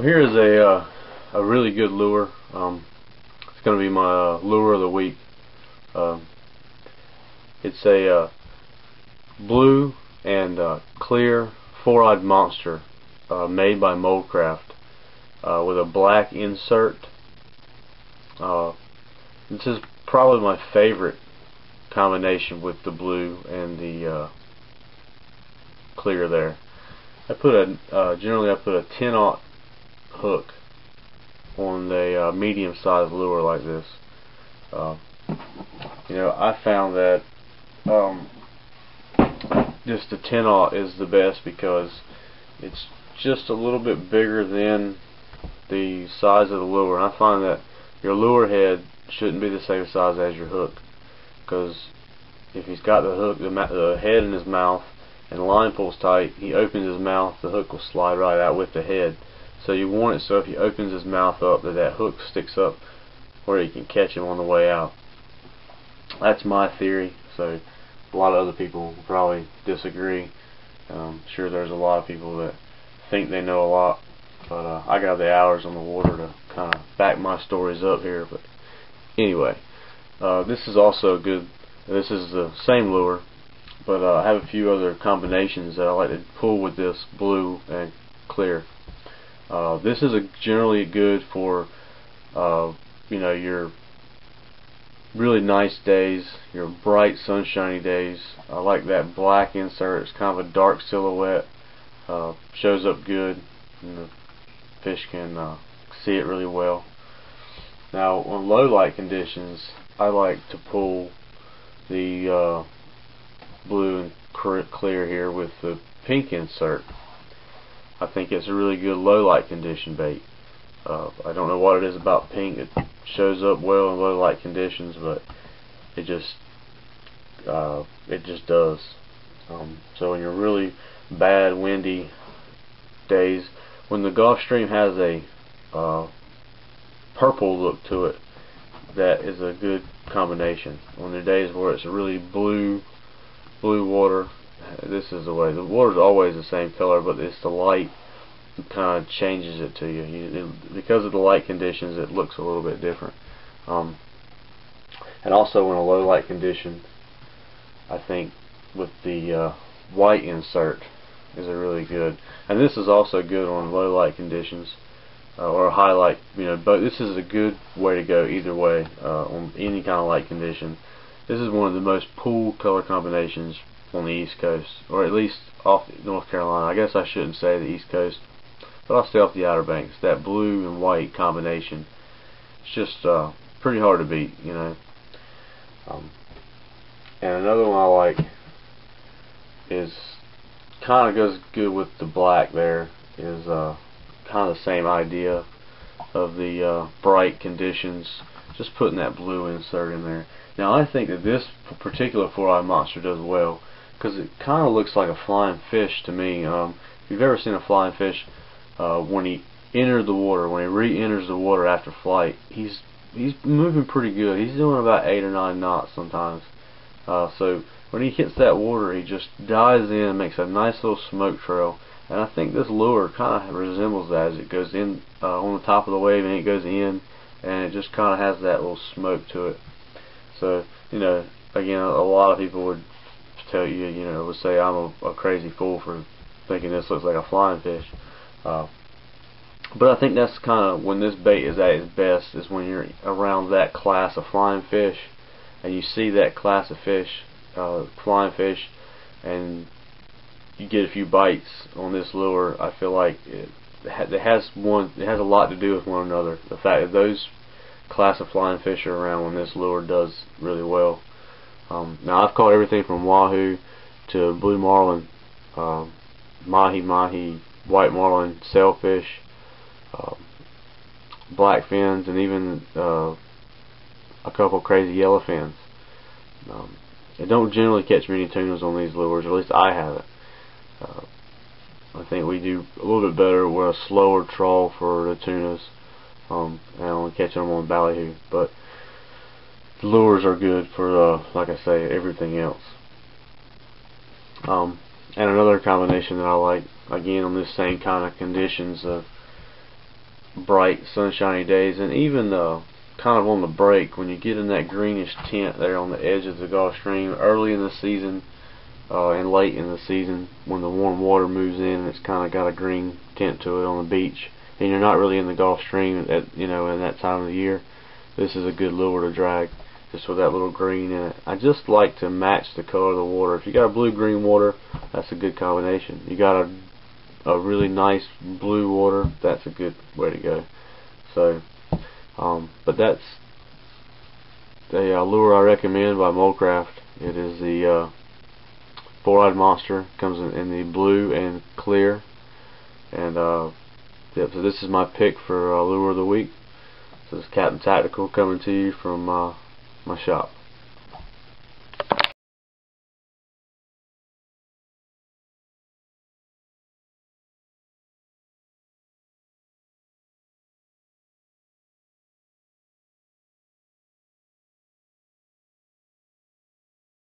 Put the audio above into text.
Well, here is a really good lure. It's going to be my lure of the week. It's a blue and clear four-eyed monster made by Moldcraft with a black insert. This is probably my favorite combination with the blue and the clear there. Generally I put a 10/0 hook on a medium-sized lure like this. I found that just a 10/0 is the best because it's just a little bit bigger than the size of the lure, and I find that your lure head shouldn't be the same size as your hook, because if he's got the hook, the head in his mouth, and the line pulls tight, he opens his mouth, the hook will slide right out with the head. So you want it so if he opens his mouth up, that hook sticks up where you can catch him on the way out. That's my theory. So a lot of other people will probably disagree. I'm sure there's a lot of people that think they know a lot, but I got the hours on the water to kind of back my stories up here. But anyway, this is also good. This is the same lure, but I have a few other combinations that I like to pull with this blue and clear. This is generally good for your really nice days, your bright sunshiny days. I like that black insert. It's kind of a dark silhouette, shows up good, and the fish can see it really well. Now on low light conditions, I like to pull the blue and clear here with the pink insert. I think it's a really good low light condition bait. I don't know what it is about pink. It shows up well in low light conditions, but it just does. So in your really bad windy days, when the Gulf Stream has a purple look to it, that is a good combination. On the days where it's a really blue water, this is the way. The water's always the same color, but it's the light kind of changes it to you. Because of the light conditions, it looks a little bit different. And also in a low light condition, I think with the white insert is a really good. And this is also good on low light conditions or high light. But this is a good way to go either way on any kind of light condition. This is one of the most pulled color combinations on the East Coast, or at least off North Carolina. I guess I shouldn't say the East Coast, but I'll stay off the Outer Banks. That blue and white combination, it's just pretty hard to beat, And another one I like is kind of goes good with the black. There is kind of the same idea of the bright conditions, just putting that blue insert in there. Now I think that this particular four-eyed monster does well because it kind of looks like a flying fish to me. If you've ever seen a flying fish, when he enters the water, when he re-enters the water after flight, he's moving pretty good. He's doing about 8 or 9 knots sometimes. So when he hits that water, he just dives in, makes a nice little smoke trail. And I think this lure kind of resembles that, as it goes in on the top of the wave, and it goes in, and it just kind of has that little smoke to it. So again, a lot of people would tell you, would say I'm a crazy fool for thinking this looks like a flying fish. But I think that's kind of when this bait is at its best, is when you're around that class of flying fish, and you see that class of fish, flying fish, and you get a few bites on this lure. I feel like it has a lot to do with one another. The fact that those class of flying fish are around when this lure does really well. Now I've caught everything from wahoo to blue marlin, mahi, white marlin, sailfish, black fins, and even a couple crazy yellow fins. I don't generally catch many tunas on these lures, or at least I haven't. I think we do a little bit better with a slower trawl for the tunas, and only catching them on ballyhoo. But the lures are good for, like I say, everything else. And another combination that I like, again on this same kind of conditions of bright sunshiny days, and even kind of on the break when you get in that greenish tint there on the edge of the Gulf Stream early in the season and late in the season when the warm water moves in and it's kind of got a green tint to it on the beach, and you're not really in the Gulf Stream at in that time of the year. This is a good lure to drag, just with that little green in it. I just like to match the color of the water. If you got a blue-green water, that's a good combination. You got a really nice blue water, that's a good way to go. So, but that's the lure I recommend by Moldcraft. It is the four-eyed monster. Comes in the blue and clear. And yep, so this is my pick for lure of the week. So this is Captain Tactical coming to you from my shop.